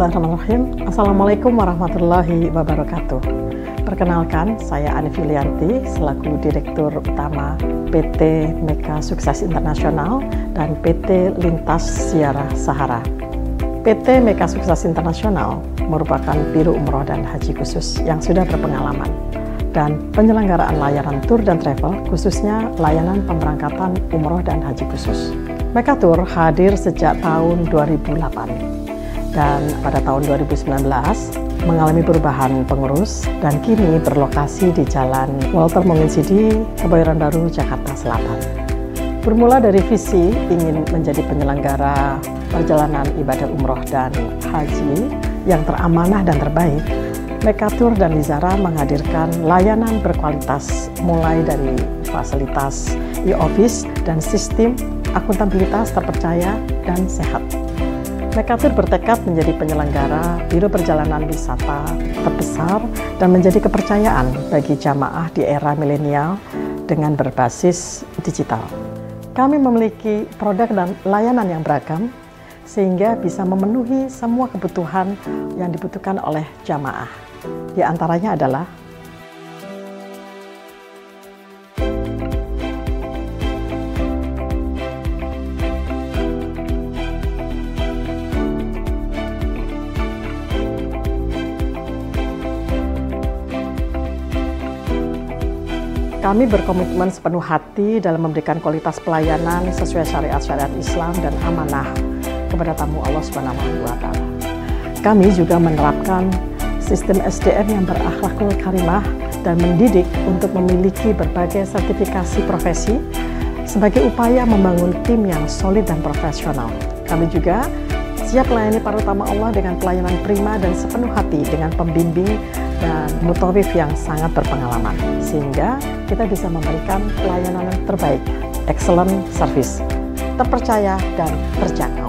Bismillahirrahmanirrahim. Assalamualaikum warahmatullahi wabarakatuh. Perkenalkan, saya Ani Filianti selaku Direktur Utama PT Meka Sukses Internasional dan PT Lintas Ziarah Sahara. PT Meka Sukses Internasional merupakan biro umroh dan haji khusus yang sudah berpengalaman dan penyelenggaraan layanan tur dan travel, khususnya layanan pemberangkatan umroh dan haji khusus. Meka Tour hadir sejak tahun 2008 dan pada tahun 2019 mengalami perubahan pengurus dan kini berlokasi di Jalan Walter Monginsidi, Kebayoran Baru, Jakarta Selatan. Bermula dari visi ingin menjadi penyelenggara perjalanan ibadah umroh dan haji yang teramanah dan terbaik, Meka Tour dan Lizara menghadirkan layanan berkualitas mulai dari fasilitas e-office dan sistem akuntabilitas terpercaya dan sehat. Meka Tour bertekad menjadi penyelenggara biro perjalanan wisata terbesar dan menjadi kepercayaan bagi jamaah di era milenial dengan berbasis digital. Kami memiliki produk dan layanan yang beragam sehingga bisa memenuhi semua kebutuhan yang dibutuhkan oleh jamaah. Di antaranya adalah kami berkomitmen sepenuh hati dalam memberikan kualitas pelayanan sesuai syariat-syariat Islam dan amanah kepada tamu Allah Subhanahu wa Ta'ala. Kami juga menerapkan sistem SDM yang berakhlakul karimah dan mendidik untuk memiliki berbagai sertifikasi profesi sebagai upaya membangun tim yang solid dan profesional. Kami juga siap melayani para tamu Allah dengan pelayanan prima dan sepenuh hati dengan pembimbing dan mutawif yang sangat berpengalaman, sehingga kita bisa memberikan pelayanan yang terbaik, excellent service, terpercaya dan terjangkau.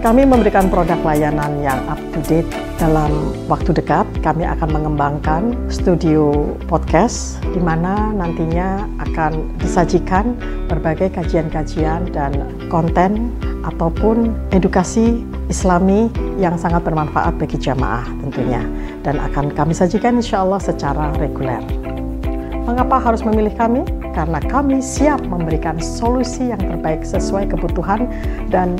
Kami memberikan produk layanan yang up to date. Dalam waktu dekat, kami akan mengembangkan studio podcast, di mana nantinya akan disajikan berbagai kajian-kajian dan konten ataupun edukasi Islami yang sangat bermanfaat bagi jamaah tentunya, dan akan kami sajikan insya Allah secara reguler. Mengapa harus memilih kami? Karena kami siap memberikan solusi yang terbaik sesuai kebutuhan dan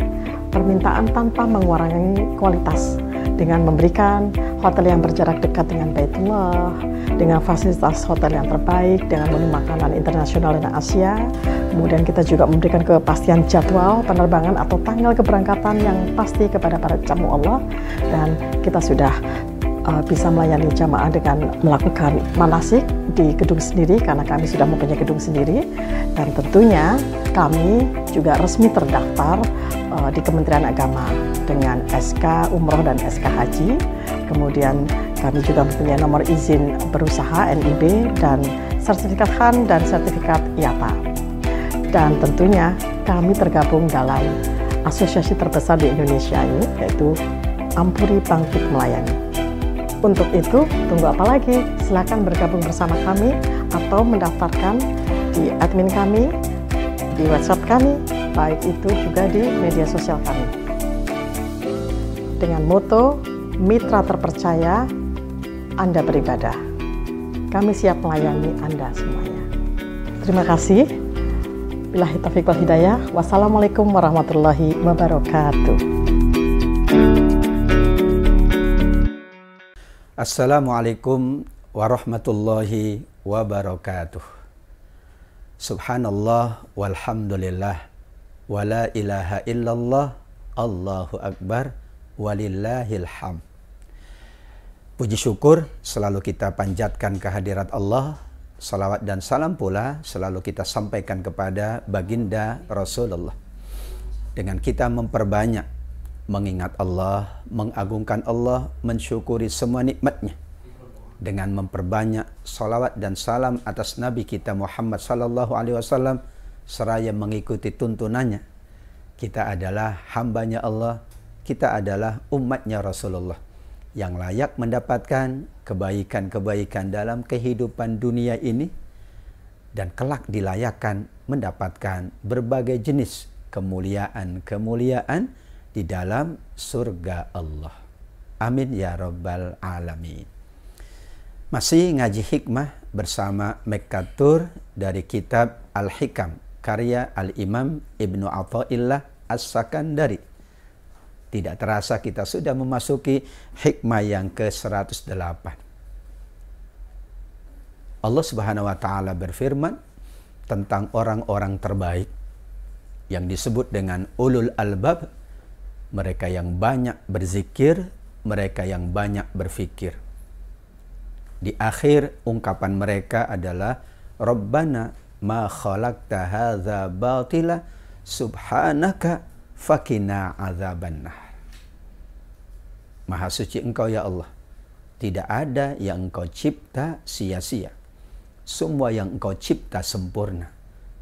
permintaan tanpa mengurangi kualitas, dengan memberikan hotel yang berjarak dekat dengan Baitullah, dengan fasilitas hotel yang terbaik, dengan menu makanan internasional dan Asia. Kemudian kita juga memberikan kepastian jadwal penerbangan atau tanggal keberangkatan yang pasti kepada para tamu Allah, dan kita sudah bisa melayani jamaah dengan melakukan manasik di gedung sendiri karena kami sudah mempunyai gedung sendiri, dan tentunya kami juga resmi terdaftar di Kementerian Agama dengan SK Umroh dan SK Haji. Kemudian kami juga mempunyai nomor izin berusaha NIB dan sertifikat HAN dan sertifikat IATA. Dan tentunya kami tergabung dalam asosiasi terbesar di Indonesia ini, yaitu Ampuri Bangkit Melayani. Untuk itu, tunggu apa lagi? Silakan bergabung bersama kami atau mendaftarkan di admin kami, di WhatsApp kami, baik itu juga di media sosial kami. Dengan moto, mitra terpercaya, Anda beribadah. Kami siap melayani Anda semuanya. Terima kasih. Billahi taufiq wal hidayah. Wassalamualaikum warahmatullahi wabarakatuh. Assalamualaikum warahmatullahi wabarakatuh. Subhanallah walhamdulillah wa la ilaha illallah, Allahu akbar, walillahil hamd. Puji syukur selalu kita panjatkan kehadirat Allah. Salawat dan salam pula selalu kita sampaikan kepada baginda Rasulullah. Dengan kita memperbanyak mengingat Allah, mengagungkan Allah, mensyukuri semua nikmatnya, dengan memperbanyak salawat dan salam atas Nabi kita Muhammad sallallahu alaihi wasallam seraya mengikuti tuntunannya. Kita adalah hambanya Allah, kita adalah umatnya Rasulullah yang layak mendapatkan kebaikan-kebaikan dalam kehidupan dunia ini, dan kelak dilayakkan mendapatkan berbagai jenis kemuliaan-kemuliaan di dalam surga Allah. Amin ya rabbal alamin. Masih ngaji hikmah bersama Mekatur dari kitab Al-Hikam karya Al-Imam Ibnu Athaillah As-Sakandari. Tidak terasa kita sudah memasuki hikmah yang ke-108. Allah Subhanahu wa taala berfirman tentang orang-orang terbaik yang disebut dengan ulul albab, mereka yang banyak berzikir, mereka yang banyak berfikir. Di akhir ungkapan mereka adalah Rabbana ma khalaqta hadza batila subhanaka fakina azabannar. Maha suci Engkau ya Allah, tidak ada yang Engkau cipta sia-sia. Semua yang Engkau cipta sempurna.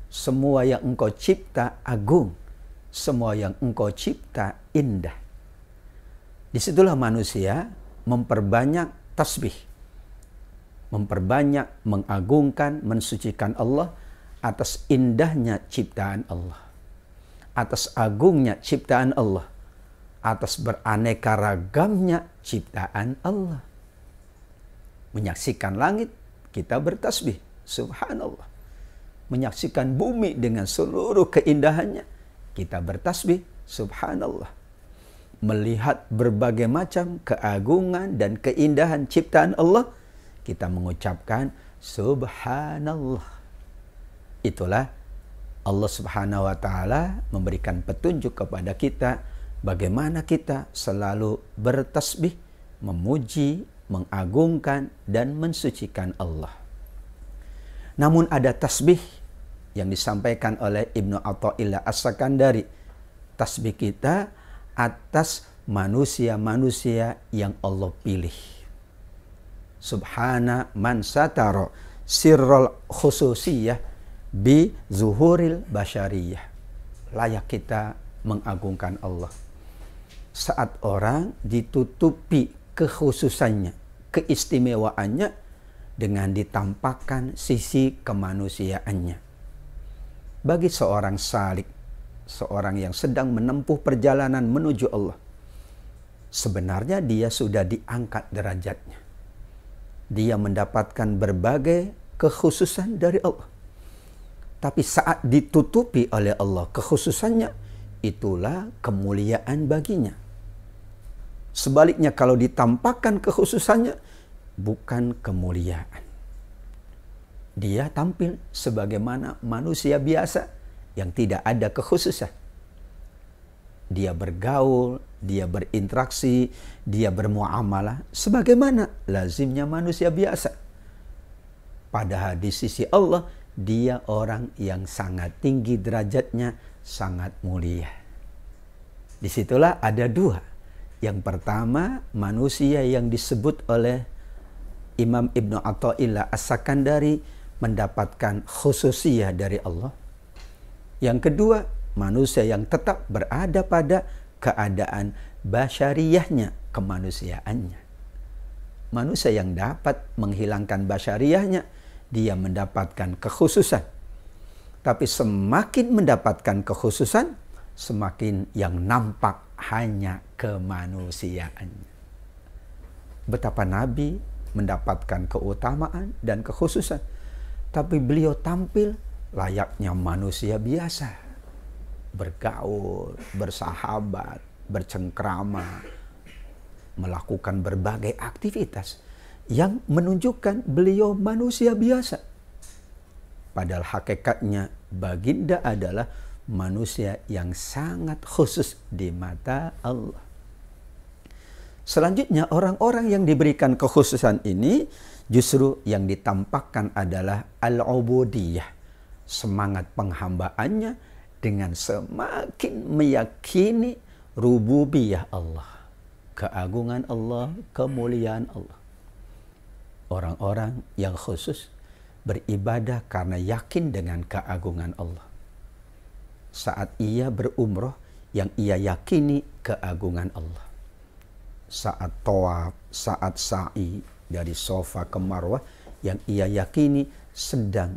Semua yang Engkau cipta agung. Semua yang Engkau cipta indah. Disitulah manusia memperbanyak tasbih, memperbanyak mengagungkan, mensucikan Allah atas indahnya ciptaan Allah, atas agungnya ciptaan Allah, atas beraneka ragamnya ciptaan Allah. Menyaksikan langit, kita bertasbih, subhanallah. Menyaksikan bumi dengan seluruh keindahannya, kita bertasbih, subhanallah. Melihat berbagai macam keagungan dan keindahan ciptaan Allah, kita mengucapkan subhanallah. Itulah Allah Subhanahu wa taala memberikan petunjuk kepada kita bagaimana kita selalu bertasbih, memuji, mengagungkan dan mensucikan Allah. Namun ada tasbih yang disampaikan oleh Ibnu Athaillah As-Sakandari. Tasbih kita atas manusia-manusia yang Allah pilih. Subhana man satara sirrul khususiyah bi zuhuril basyariyah. Layak kita mengagungkan Allah saat orang ditutupi kekhususannya, keistimewaannya dengan ditampakkan sisi kemanusiaannya. Bagi seorang salik, seorang yang sedang menempuh perjalanan menuju Allah, sebenarnya dia sudah diangkat derajatnya. Dia mendapatkan berbagai kekhususan dari Allah. Tapi saat ditutupi oleh Allah kekhususannya, itulah kemuliaan baginya. Sebaliknya kalau ditampakkan kekhususannya, bukan kemuliaan. Dia tampil sebagaimana manusia biasa yang tidak ada kekhususan. Dia bergaul, dia berinteraksi, dia bermuamalah sebagaimana lazimnya manusia biasa. Padahal di sisi Allah, dia orang yang sangat tinggi derajatnya, sangat mulia. Disitulah ada dua. Yang pertama, manusia yang disebut oleh Imam Ibnu Athaillah As-Sakandari mendapatkan khususiyah dari Allah. Yang kedua, manusia yang tetap berada pada keadaan basyariyahnya, kemanusiaannya. Manusia yang dapat menghilangkan basyariyahnya, dia mendapatkan kekhususan. Tapi semakin mendapatkan kekhususan, semakin yang nampak hanya kemanusiaannya. Betapa Nabi mendapatkan keutamaan dan kekhususan, tapi beliau tampil layaknya manusia biasa. Bergaul, bersahabat, bercengkrama, melakukan berbagai aktivitas yang menunjukkan beliau manusia biasa. Padahal hakikatnya baginda adalah manusia yang sangat khusus di mata Allah. Selanjutnya, orang-orang yang diberikan kekhususan ini justru yang ditampakkan adalah al-ubudiyah, semangat penghambaannya dengan semakin meyakini rububiyah Allah, keagungan Allah, kemuliaan Allah. Orang-orang yang khusus beribadah karena yakin dengan keagungan Allah. Saat ia berumrah, yang ia yakini keagungan Allah. Saat tawaf, saat sa'i dari Safa ke Marwah, yang ia yakini sedang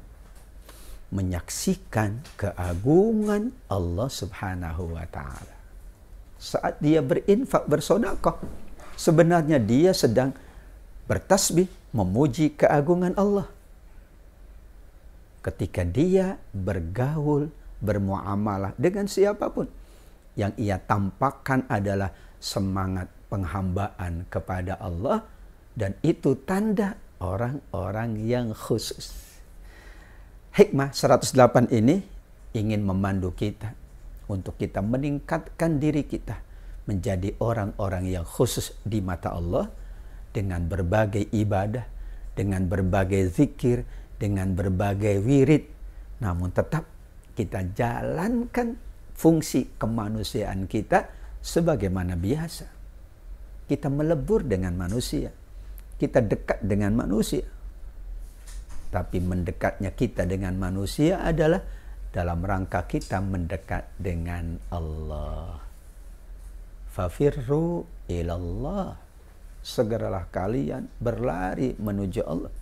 menyaksikan keagungan Allah Subhanahu wa ta'ala. Saat dia berinfak, bersedekah, Sebenarnya dia sedang bertasbih, memuji keagungan Allah. Ketika dia bergaul, bermuamalah dengan siapapun, yang ia tampakkan adalah semangat penghambaan kepada Allah, dan itu tanda orang-orang yang khusus. Hikmah 108 ini ingin memandu kita untuk kita meningkatkan diri kita menjadi orang-orang yang khusus di mata Allah dengan berbagai ibadah, dengan berbagai zikir, dengan berbagai wirid, namun tetap kita jalankan fungsi kemanusiaan kita sebagaimana biasa. Kita melebur dengan manusia, kita dekat dengan manusia. Tapi mendekatnya kita dengan manusia adalah dalam rangka kita mendekat dengan Allah. Fafirru ilallah. Segeralah kalian berlari menuju Allah.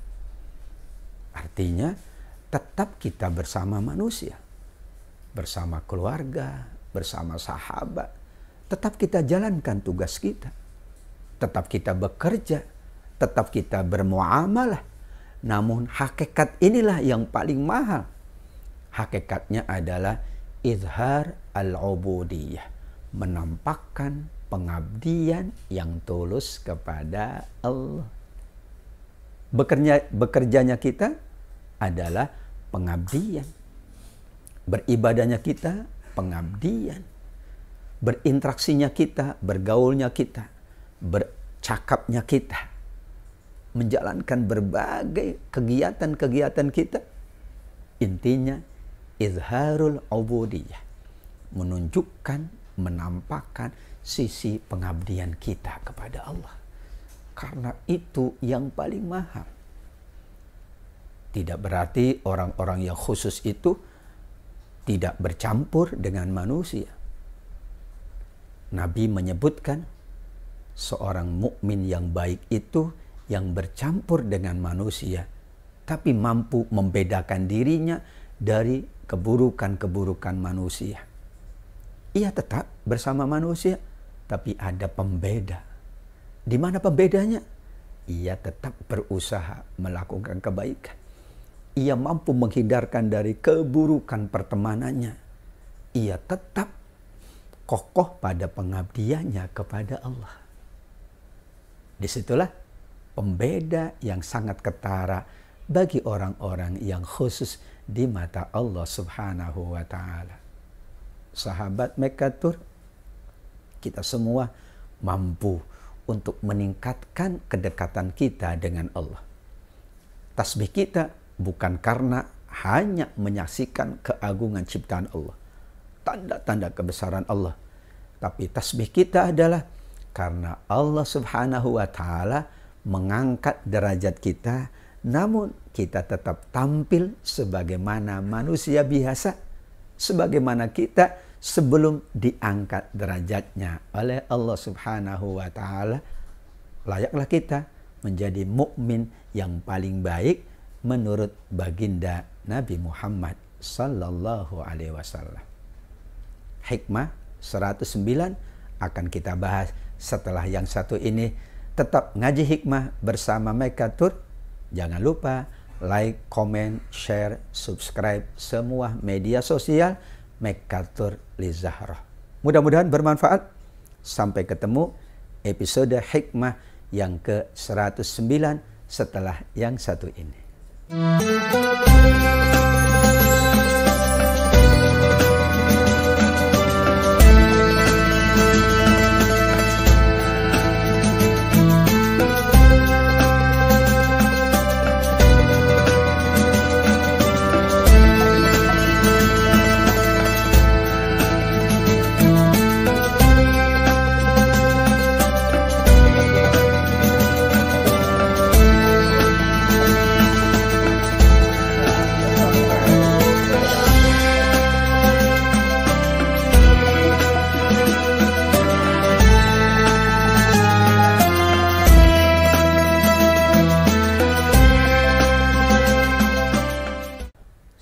Artinya tetap kita bersama manusia, bersama keluarga, bersama sahabat. Tetap kita jalankan tugas kita. Tetap kita bekerja, tetap kita bermuamalah. Namun hakikat inilah yang paling mahal. Hakikatnya adalah izhar al-ubudiyah, menampakkan pengabdian yang tulus kepada Allah. Bekerjanya kita adalah pengabdian. Beribadahnya kita pengabdian. Berinteraksinya kita, bergaulnya kita, bercakapnya kita, menjalankan berbagai kegiatan-kegiatan kita. Intinya izharul ubudiyah, menunjukkan, menampakkan sisi pengabdian kita kepada Allah. Karena itu yang paling mahal. Tidak berarti orang-orang yang khusus itu tidak bercampur dengan manusia. Nabi menyebutkan seorang mukmin yang baik itu yang bercampur dengan manusia, tapi mampu membedakan dirinya dari keburukan-keburukan manusia. Ia tetap bersama manusia, tapi ada pembeda. Di mana pembedanya? Ia tetap berusaha melakukan kebaikan. Ia mampu menghindarkan dari keburukan pertemanannya. Ia tetap kokoh pada pengabdiannya kepada Allah. Disitulah pembeda yang sangat ketara bagi orang-orang yang khusus di mata Allah Subhanahu wa Ta'ala. Sahabat Mekatur, kita semua mampu untuk meningkatkan kedekatan kita dengan Allah. Tasbih kita bukan karena hanya menyaksikan keagungan ciptaan Allah, tanda-tanda kebesaran Allah, tapi tasbih kita adalah karena Allah Subhanahu wa Ta'ala mengangkat derajat kita, namun kita tetap tampil sebagaimana manusia biasa, sebagaimana kita sebelum diangkat derajatnya oleh Allah Subhanahu wa Ta'ala. Layaklah kita menjadi mukmin yang paling baik menurut baginda Nabi Muhammad sallallahu alaihi wasallam. Hikmah 109 akan kita bahas setelah yang satu ini. Tetap ngaji hikmah bersama Mekatur. Jangan lupa like, comment, share, subscribe semua media sosial Mekatur Lizahroh. Mudah-mudahan bermanfaat. Sampai ketemu episode hikmah yang ke-109 setelah yang satu ini.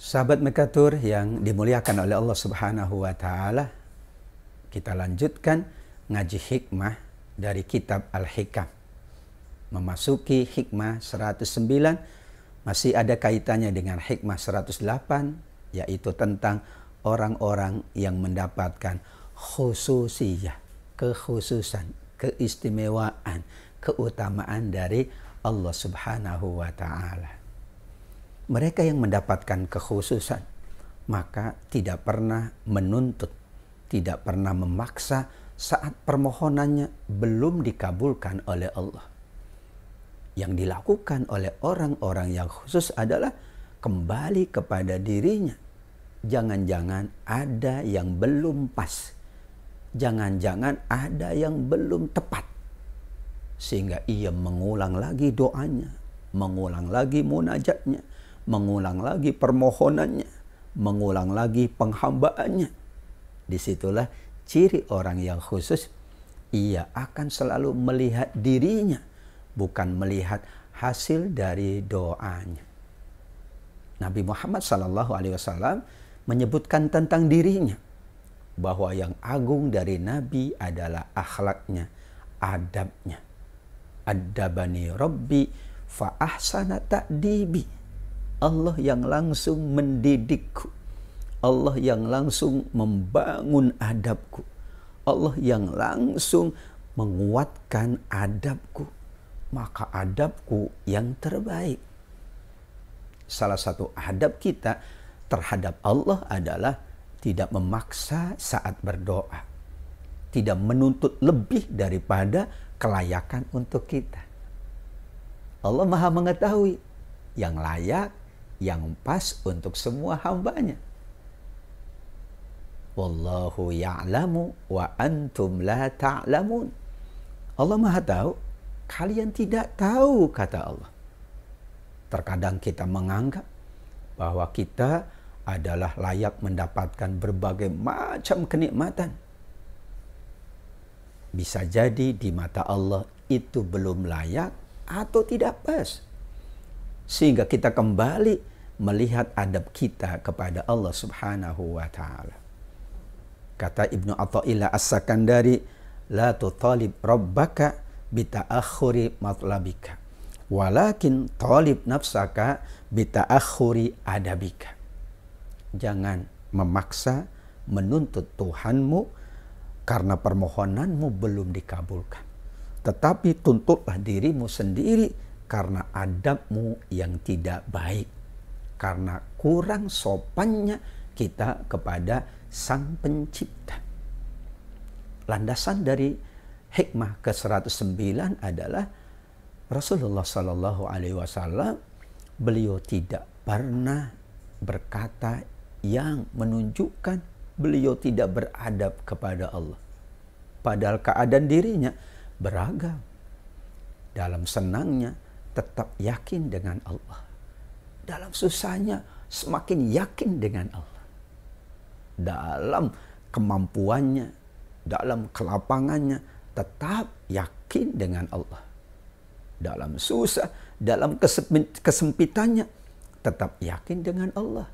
Sahabat Mekatur yang dimuliakan oleh Allah Subhanahu wa Ta'ala, kita lanjutkan ngaji hikmah dari kitab Al-Hikam. Memasuki hikmah 109, masih ada kaitannya dengan hikmah 108, yaitu tentang orang-orang yang mendapatkan khususiyah, kekhususan, keistimewaan, keutamaan dari Allah Subhanahu wa Ta'ala. Mereka yang mendapatkan kekhususan, maka tidak pernah menuntut, tidak pernah memaksa saat permohonannya belum dikabulkan oleh Allah. Yang dilakukan oleh orang-orang yang khusus adalah kembali kepada dirinya. Jangan-jangan ada yang belum pas, jangan-jangan ada yang belum tepat, sehingga ia mengulang lagi doanya, mengulang lagi munajatnya, mengulang lagi permohonannya, mengulang lagi penghambaannya. Disitulah ciri orang yang khusus. Ia akan selalu melihat dirinya, bukan melihat hasil dari doanya. Nabi Muhammad SAW menyebutkan tentang dirinya bahwa yang agung dari Nabi adalah akhlaknya, adabnya. Adabani Rabbi fa ahsana ta'dibi. Allah yang langsung mendidikku, Allah yang langsung membangun adabku, Allah yang langsung menguatkan adabku, maka adabku yang terbaik. Salah satu adab kita terhadap Allah adalah tidak memaksa saat berdoa, tidak menuntut lebih daripada kelayakan untuk kita. Allah Maha mengetahui yang layak, yang pas untuk semua hambanya. Wallahu ya'lamu wa antum la ta'lamun. Allah Maha tahu, kalian tidak tahu, kata Allah. Terkadang kita menganggap bahwa kita adalah layak mendapatkan berbagai macam kenikmatan. Bisa jadi di mata Allah itu belum layak atau tidak pas, sehingga kita kembali melihat adab kita kepada Allah Subhanahu wa Ta'ala. Kata Ibnu Athaillah As-Sakandari, la tutalib rabbaka bita'akhuri matlabika, walakin talib nafsaka bita'akhuri adabika. Jangan memaksa menuntut Tuhanmu karena permohonanmu belum dikabulkan, tetapi tuntutlah dirimu sendiri karena adabmu yang tidak baik, karena kurang sopannya kita kepada Sang Pencipta. Landasan dari hikmah ke-109 adalah Rasulullah Sallallahu Alaihi Wasallam, beliau tidak pernah berkata yang menunjukkan beliau tidak beradab kepada Allah. Padahal keadaan dirinya beragam. Dalam senangnya tetap yakin dengan Allah, dalam susahnya semakin yakin dengan Allah, dalam kemampuannya, dalam kelapangannya tetap yakin dengan Allah, dalam susah, dalam kesempitannya tetap yakin dengan Allah.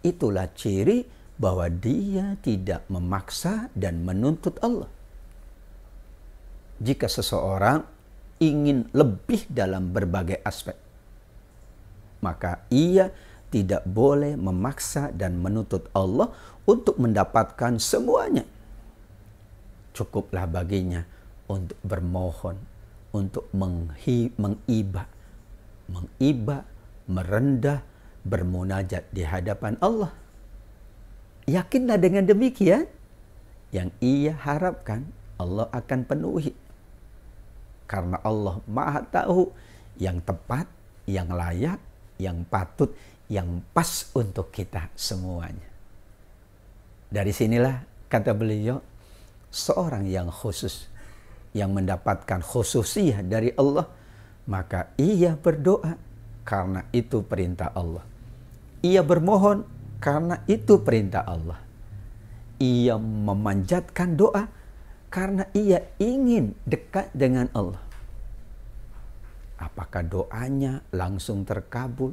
Itulah ciri bahwa dia tidak memaksa dan menuntut Allah. Jika seseorang ingin lebih dalam berbagai aspek, maka ia tidak boleh memaksa dan menuntut Allah untuk mendapatkan semuanya. Cukuplah baginya untuk bermohon, untuk mengibah, merendah, bermunajat di hadapan Allah. Yakinlah dengan demikian, yang ia harapkan Allah akan penuhi. Karena Allah Maha tahu yang tepat, yang layak, yang patut, yang pas untuk kita semuanya. Dari sinilah, kata beliau, seorang yang khusus, yang mendapatkan khususiyah dari Allah, maka ia berdoa karena itu perintah Allah. Ia bermohon karena itu perintah Allah. Ia memanjatkan doa karena ia ingin dekat dengan Allah. Apakah doanya langsung terkabul,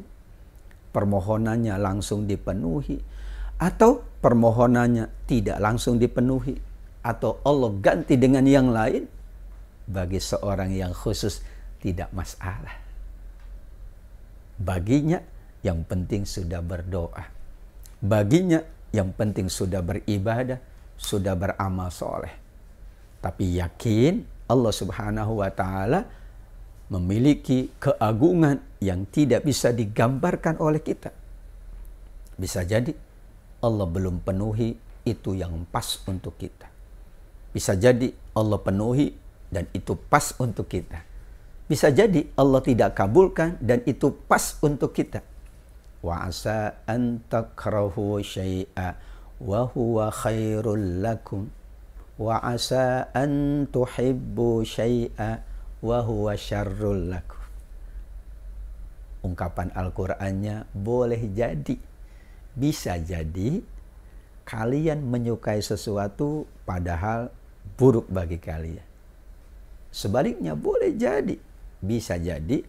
permohonannya langsung dipenuhi, atau permohonannya tidak langsung dipenuhi, atau Allah ganti dengan yang lain? bagi seorang yang khusus tidak masalah. Baginya yang penting sudah berdoa. Baginya yang penting sudah beribadah, sudah beramal soleh. Tapi yakin Allah Subhanahu wa Ta'ala memiliki keagungan yang tidak bisa digambarkan oleh kita. Bisa jadi Allah belum penuhi itu yang pas untuk kita. Bisa jadi Allah penuhi dan itu pas untuk kita. Bisa jadi Allah tidak kabulkan dan itu pas untuk kita. Wa asa an takrahu syai'a wa huwa khairul lakum. Wa asa an tuhibbu syai'a wa huwa syarrul lakum. Ungkapan Al-Qur'annya boleh jadi, bisa jadi kalian menyukai sesuatu padahal buruk bagi kalian. Sebaliknya boleh jadi, bisa jadi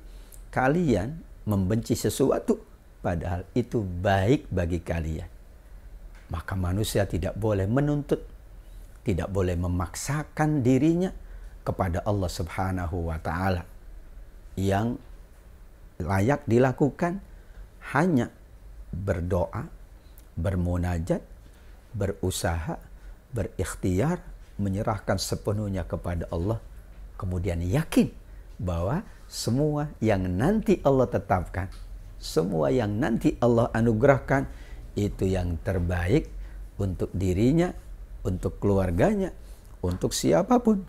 kalian membenci sesuatu padahal itu baik bagi kalian. Maka manusia tidak boleh menuntut, tidak boleh memaksakan dirinya kepada Allah Subhanahu wa Ta'ala. Yang layak dilakukan hanya berdoa, bermunajat, berusaha, berikhtiar, menyerahkan sepenuhnya kepada Allah, kemudian yakin bahwa semua yang nanti Allah tetapkan, semua yang nanti Allah anugerahkan, itu yang terbaik untuk dirinya, untuk keluarganya, untuk siapapun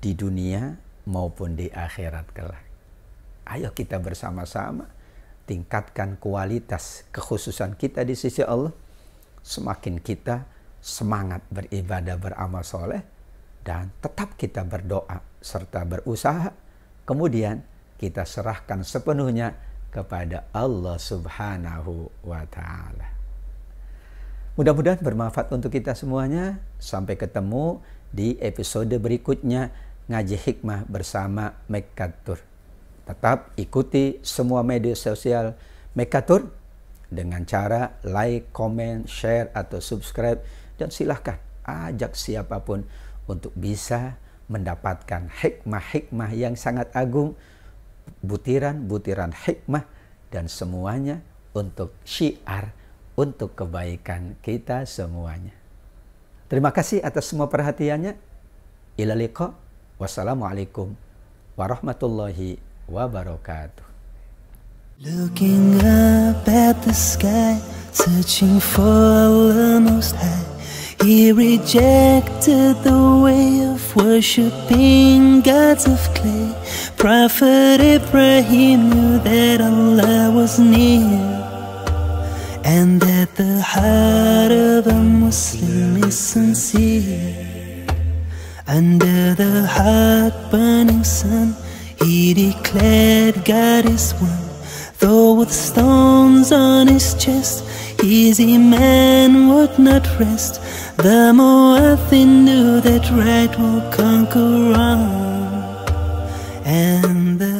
di dunia maupun di akhirat kelak. Ayo kita bersama-sama tingkatkan kualitas kekhususan kita di sisi Allah. Semakin kita semangat beribadah, beramal soleh, dan tetap kita berdoa serta berusaha, kemudian kita serahkan sepenuhnya kepada Allah Subhanahu wa Ta'ala. Mudah-mudahan bermanfaat untuk kita semuanya. Sampai ketemu di episode berikutnya Ngaji Hikmah bersama Mekatur. Tetap ikuti semua media sosial Mekatur dengan cara like, comment, share, atau subscribe. Dan silahkan ajak siapapun untuk bisa mendapatkan hikmah-hikmah yang sangat agung, butiran-butiran hikmah, dan semuanya untuk syiar, untuk kebaikan kita semuanya. Terima kasih atas semua perhatiannya. Ila liqa. Wassalamualaikum warahmatullahi wabarakatuh. Looking up at the sky, searching for Allah Most High, He rejected the way of worshipping gods of clay. Prophet Ibrahim knew that Allah was near, and that the heart of a Muslim is sincere. Under the hot burning sun, he declared God is one. Though with stones on his chest, his iman would not rest. The Mu'adhin knew that right will conquer wrong, and the